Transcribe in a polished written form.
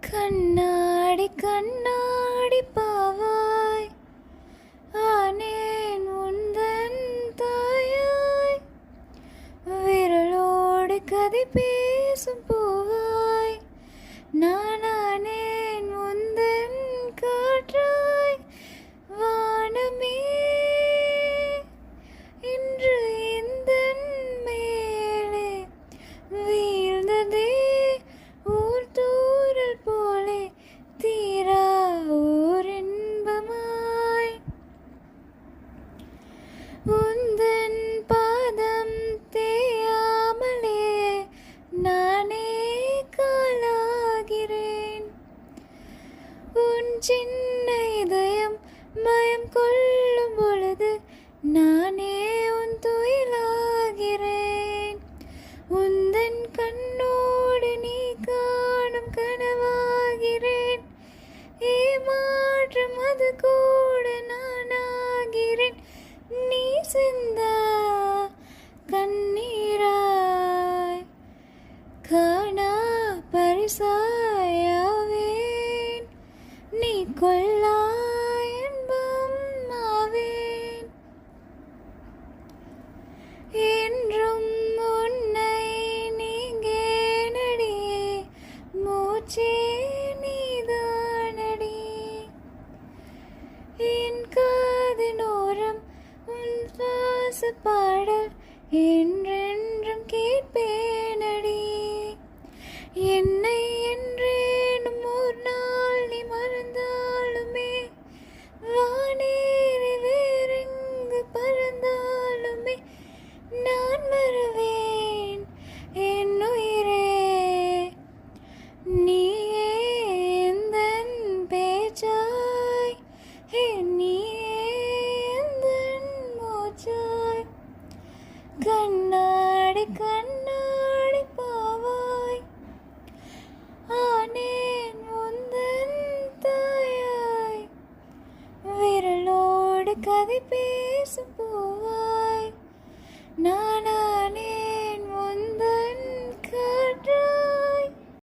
கண்ணாடி கண்ணாடி பாவாய் ஆனேன் உந்தன் தாயாய், விரலோடு கதை பேசும் பூவாய் நானானேன் உந்தன் காற்றாய். வானமே இன்று இந்தன் மேலே வீழ்ந்ததே ஊர் தூரல் போலே, தீரா ஓர் இன்பமாய். உந்தன் பாதம் தேயாமலே நானே காலாகிறேன். உன் சின்ன இதயம் பயம் கொள்ளும் பொழுது நானே உன் துயிலாகிறேன். உந்தன் கண்ணோடு நீ காணும் கனவாகிறேன். ஏமாற்றம் அது கூட நானாகிறேன். நீ சிந்த கண்ணீராய் காணா பரிசாயாவேன். நீ கொல்லா இன்பம் ஆவேன். என்றும் உன்னை நீங்கேனடி, மூச்சே நீதானடி. என் காதினோரம் உன் சுவாச பாடல் என்றென்றும் கேட்பேனடி. என்னை என்றேனும் ஒரு நாள் நீ மறந்தாலுமே, வானேறி வேறெங்கு பறந்தாலுமே நான் வருவேன் என் உயிரே. நீயே எந்தன் பேச்சாய், நீயே எந்தன் மூச்சாய். கண்ணாடி கண்ணாடி பாவாய் ஆனேன் உந்தன் தாயாய், விரலோடு கதை பேசும் பூவாய் நானானே.